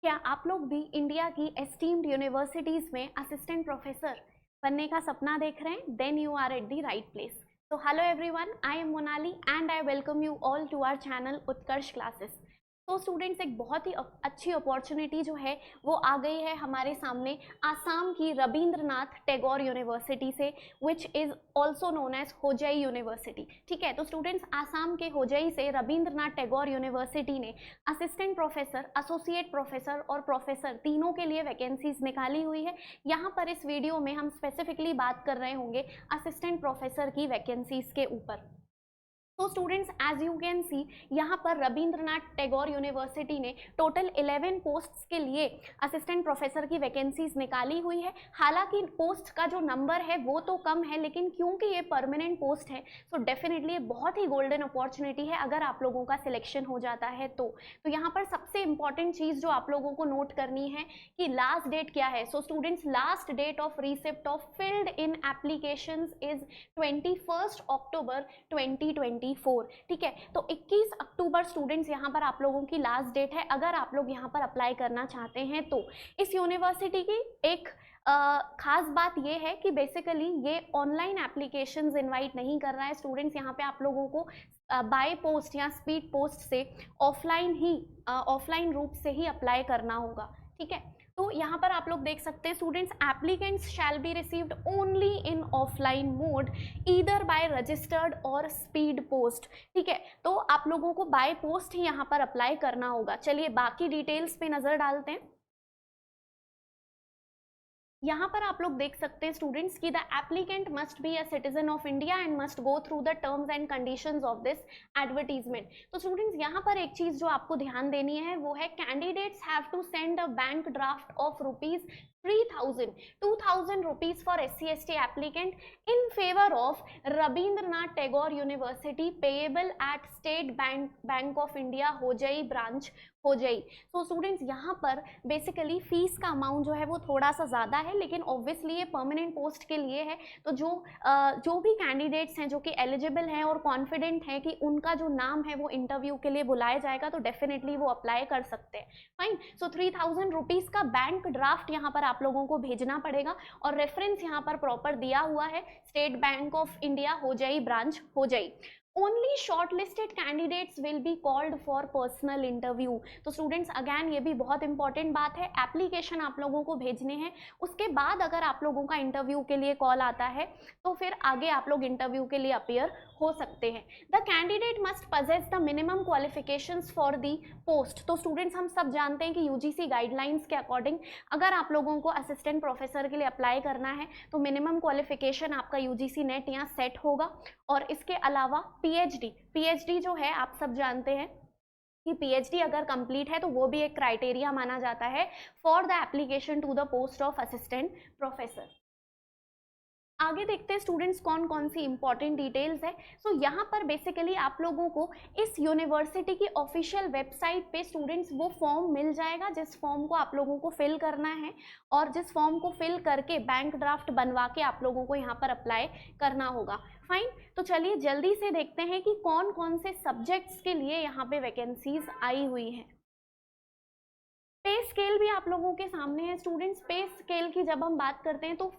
क्या आप लोग भी इंडिया की एस्टीम्ड यूनिवर्सिटीज में असिस्टेंट प्रोफेसर बनने का सपना देख रहे हैं? Then you are at the right place. तो hello everyone, I am Monali and I welcome you all to our channel Utkarsh classes. तो स्टूडेंट्स, एक बहुत ही अच्छी अपॉर्चुनिटी जो है वो आ गई है हमारे सामने आसाम की रविंद्रनाथ टैगोर यूनिवर्सिटी से, which is also known as Hojai university. ठीक है, तो स्टूडेंट्स, आसाम के होजई से रविंद्रनाथ टैगोर यूनिवर्सिटी ने असिस्टेंट प्रोफेसर, एसोसिएट प्रोफेसर और प्रोफेसर तीनों के लिए वैकेंसीज निकाली हुई है। यहाँ पर इस वीडियो में हम स्पेसिफिकली बात कर रहे होंगे असिस्टेंट प्रोफेसर की वैकेंसीज के ऊपर। तो students, as you can see, यहाँ पर रविंद्रनाथ टैगोर यूनिवर्सिटी ने टोटल 11 पोस्ट्स के लिए असिस्टेंट प्रोफेसर की वैकेंसीज निकाली हुई है। हालांकि पोस्ट का जो नंबर है वो तो कम है, लेकिन क्योंकि ये परमानेंट पोस्ट है सो डेफिनेटली ये बहुत ही गोल्डन अपॉर्चुनिटी है अगर आप लोगों का सिलेक्शन हो जाता है तो यहाँ पर सबसे इंपॉर्टेंट चीज़ जो आप लोगों को नोट करनी है कि लास्ट डेट क्या है। So students, last date of receipt of filled in applications is 21 October 2024। ठीक है, तो 21 अक्टूबर स्टूडेंट्स यहाँ पर आप लोगों की लास्ट डेट है अगर आप लोग यहाँ पर अप्लाई करना चाहते हैं तो। इस यूनिवर्सिटी की एक खास बात ये है कि बेसिकली ये ऑनलाइन एप्लीकेशंस इनवाइट नहीं कर रहा है स्टूडेंट्स। यहाँ पे आप लोगों को बाय पोस्ट या स्पीड पोस्ट से ऑफलाइन रूप से ही अप्लाई करना होगा। ठीक है, तो यहाँ पर आप लोग देख सकते हैं students, applicants shall be received only in offline mode either by registered और स्पीड पोस्ट। ठीक है, तो आप लोगों को बाय पोस्ट ही यहाँ पर अप्लाई करना होगा। चलिए बाकी डिटेल्स पे नजर डालते हैं। यहाँ पर आप लोग देख सकते हैं स्टूडेंट्स कि the applicant must be a citizen of India and must go through the terms and conditions of this advertisement. तो स्टूडेंट्स, यहाँ पर एक चीज जो आपको ध्यान देनी है वो है candidates have to send a bank draft of rupees 2,000 rupees for SC/ST applicant in favor of Rabindranath Tagore University payable at State Bank of India Hojai branch Hojai. तो स्टूडेंट्स, यहाँ पर बेसिकली फीस का अमाउंट जो है वो थोड़ा सा ज़्यादा है, लेकिन ऑब्वियसली ये परमानेंट पोस्ट के लिए है। तो जो भी कैंडिडेट्स हैं जो कि एलिजिबल हैं और कॉन्फिडेंट हैं कि उनका जो नाम है वो इंटरव्यू के लिए बुलाया जाएगा तो डेफिनेटली वो अप्लाई कर सकते हैं। फाइन, सो 3,000 रुपीज़ का बैंक ड्राफ्ट यहाँ पर आप लोगों को भेजना पड़ेगा और रेफरेंस यहाँ पर प्रॉपर दिया हुआ है State Bank of India Hojai branch Hojai. Only shortlisted candidates will be called for personal interview. तो स्टूडेंट्स, अगैन ये भी बहुत इंपॉर्टेंट बात है, एप्लीकेशन आप लोगों को भेजने हैं, उसके बाद अगर आप लोगों का इंटरव्यू के लिए कॉल आता है तो फिर आगे आप लोग इंटरव्यू के लिए अपीयर हो सकते हैं। The candidate must possess the minimum qualifications for the post. तो स्टूडेंट्स, हम सब जानते हैं कि यूजीसी गाइडलाइंस के अकॉर्डिंग अगर आप लोगों को असिस्टेंट प्रोफेसर के लिए अप्लाई करना है तो मिनिमम क्वालिफिकेशन आपका यूजीसी नेट या सेट होगा। और इसके अलावा पीएचडी जो है आप सब जानते हैं कि पीएचडी अगर कंप्लीट है तो वो भी एक क्राइटेरिया माना जाता है for the application to the post of assistant professor. आगे देखते हैं स्टूडेंट्स कौन कौन सी इंपॉर्टेंट डिटेल्स है। सो यहाँ पर बेसिकली आप लोगों को इस यूनिवर्सिटी की ऑफिशियल वेबसाइट पे स्टूडेंट्स वो फॉर्म मिल जाएगा जिस फॉर्म को आप लोगों को फिल करना है, और जिस फॉर्म को फिल करके बैंक ड्राफ्ट बनवा के आप लोगों को यहाँ पर अप्लाई करना होगा। फाइन, तो चलिए जल्दी से देखते हैं कि कौन कौन से सब्जेक्ट्स के लिए यहाँ पे वैकेंसीज आई हुई हैं। पे स्केल भी आप लोगों के सामने है स्टूडेंट्स। पे स्केल की जब हम बात करते हैं तो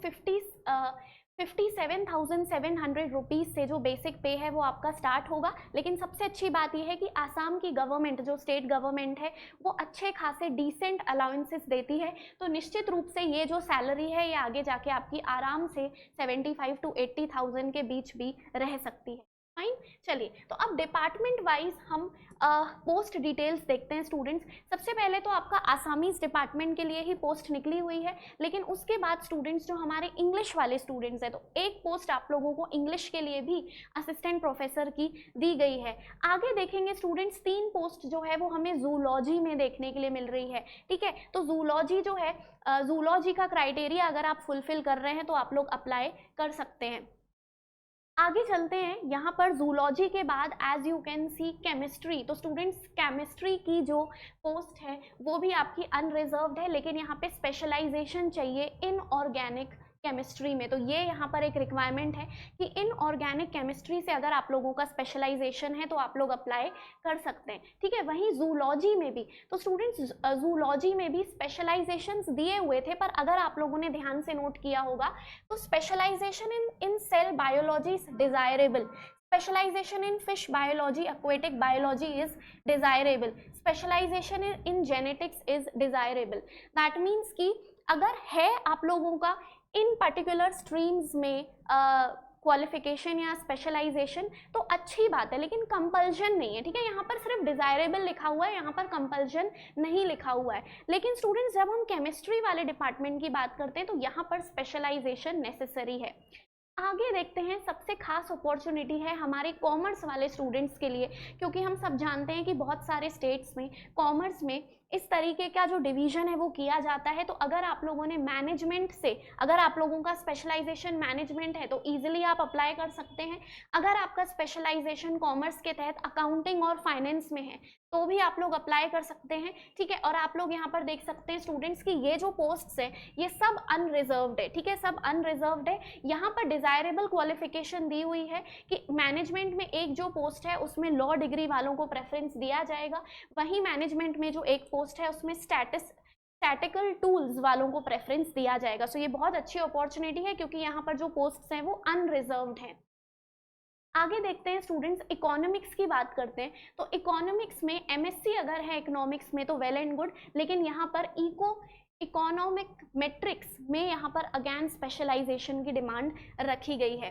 57,700 रुपीज़ से जो बेसिक पे है वो आपका स्टार्ट होगा। लेकिन सबसे अच्छी बात यह है कि आसाम की गवर्नमेंट, जो स्टेट गवर्नमेंट है, वो अच्छे खासे डिसेंट अलाउंसेस देती है। तो निश्चित रूप से ये जो सैलरी है ये आगे जाके आपकी आराम से 75 to 80,000 के बीच भी रह सकती है। फाइन, चलिए तो अब डिपार्टमेंट वाइज हम पोस्ट डिटेल्स देखते हैं स्टूडेंट्स। सबसे पहले तो आपका आसामीज डिपार्टमेंट के लिए ही पोस्ट निकली हुई है, लेकिन उसके बाद स्टूडेंट्स जो हमारे इंग्लिश वाले स्टूडेंट्स हैं तो एक पोस्ट आप लोगों को इंग्लिश के लिए भी असिस्टेंट प्रोफेसर की दी गई है। आगे देखेंगे स्टूडेंट्स 3 पोस्ट जो है वो हमें जूलॉजी में देखने के लिए मिल रही है। ठीक है, तो जूलॉजी जो है, जूलॉजी का क्राइटेरिया अगर आप फुलफिल कर रहे हैं तो आप लोग अप्लाई कर सकते हैं। आगे चलते हैं, यहाँ पर जूलॉजी के बाद as you can see chemistry. तो स्टूडेंट्स, केमिस्ट्री की जो पोस्ट है वो भी आपकी अनरिजर्व्ड है, लेकिन यहाँ पे स्पेशलाइजेशन चाहिए इन ऑर्गेनिक केमिस्ट्री में। तो ये यहाँ पर एक रिक्वायरमेंट है कि इनऑर्गेनिक केमिस्ट्री से अगर आप लोगों का स्पेशलाइजेशन है तो आप लोग अप्लाई कर सकते हैं, ठीक है। वहीं जूलॉजी में भी, तो स्टूडेंट्स जूलॉजी में भी स्पेशलाइजेशंस दिए हुए थे, पर अगर आप लोगों ने ध्यान से नोट किया होगा तो specialisation in cell biology is desirable, specialization in fish biology, aquatic biology is desirable, specialization in genetics is desirable. That means कि अगर है आप लोगों का इन पर्टिकुलर स्ट्रीम्स में क्वालिफिकेशन या स्पेशलाइजेशन तो अच्छी बात है, लेकिन कंपल्शन नहीं है, ठीक है। यहाँ पर सिर्फ डिजायरेबल लिखा हुआ है, यहाँ पर कंपल्शन नहीं लिखा हुआ है। लेकिन स्टूडेंट्स जब हम केमिस्ट्री वाले डिपार्टमेंट की बात करते हैं तो यहाँ पर स्पेशलाइजेशन नेसेसरी है। आगे देखते हैं, सबसे खास अपॉर्चुनिटी है हमारे कॉमर्स वाले स्टूडेंट्स के लिए, क्योंकि हम सब जानते हैं कि बहुत सारे स्टेट्स में कॉमर्स में इस तरीके का जो डिवीजन है वो किया जाता है। तो अगर आप लोगों ने मैनेजमेंट से, अगर आप लोगों का स्पेशलाइजेशन मैनेजमेंट है तो इजीली आप अप्लाई कर सकते हैं। अगर आपका स्पेशलाइजेशन कॉमर्स के तहत अकाउंटिंग और फाइनेंस में है तो भी आप लोग अप्लाई कर सकते हैं, ठीक है। और आप लोग यहाँ पर देख सकते हैं स्टूडेंट्स की ये जो पोस्ट्स है ये सब अनरिजर्व्ड है, ठीक है, सब अनरिजर्व्ड है। यहाँ पर डिजायरेबल क्वालिफिकेशन दी हुई है कि मैनेजमेंट में एक जो पोस्ट है उसमें लॉ डिग्री वालों को प्रेफरेंस दिया जाएगा, वहीं मैनेजमेंट में जो एक पोस्ट है उसमें स्टैटिकल टूल्स वालों को प्रेफरेंस दिया जाएगा। सो ये बहुत अच्छी अपॉर्चुनिटी है क्योंकि यहाँ पर जो पोस्ट्स हैं वो अनरिजर्व्ड हैं। आगे देखते हैं स्टूडेंट्स, इकोनॉमिक्स की बात करते हैं। तो इकोनॉमिक्स में एमएससी अगर है इकोनॉमिक्स में तो वेल एंड गुड, लेकिन यहाँ पर इकोनॉमिक मेट्रिक्स में यहाँ पर अगेन स्पेशलाइजेशन की डिमांड रखी गई है।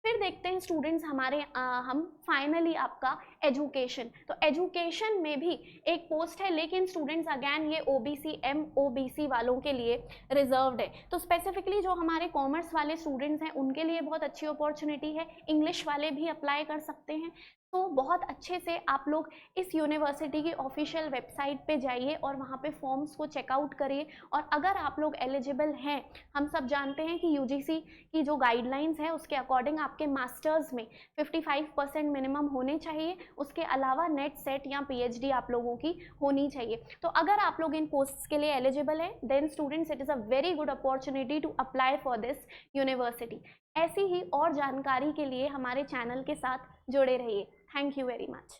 फिर देखते हैं स्टूडेंट्स हम फाइनली आपका एजुकेशन, तो एजुकेशन में भी एक पोस्ट है, लेकिन स्टूडेंट्स अगेन ये ओबीसी MOBC वालों के लिए रिजर्व्ड है। तो स्पेसिफिकली जो हमारे कॉमर्स वाले स्टूडेंट्स हैं उनके लिए बहुत अच्छी अपॉर्चुनिटी है, इंग्लिश वाले भी अप्लाई कर सकते हैं। तो बहुत अच्छे से आप लोग इस यूनिवर्सिटी की ऑफिशियल वेबसाइट पे जाइए और वहाँ पे फॉर्म्स को चेकआउट करिए। और अगर आप लोग एलिजिबल हैं, हम सब जानते हैं कि UGC की जो गाइडलाइंस है उसके अकॉर्डिंग आपके मास्टर्स में 55% मिनिमम होने चाहिए, उसके अलावा नेट सेट या PhD आप लोगों की होनी चाहिए। तो अगर आप लोग इन पोस्ट्स के लिए एलिजिबल हैं then students it is a very good opportunity to apply for this university. ऐसी ही और जानकारी के लिए हमारे चैनल के साथ जुड़े रहिए। Thank you very much.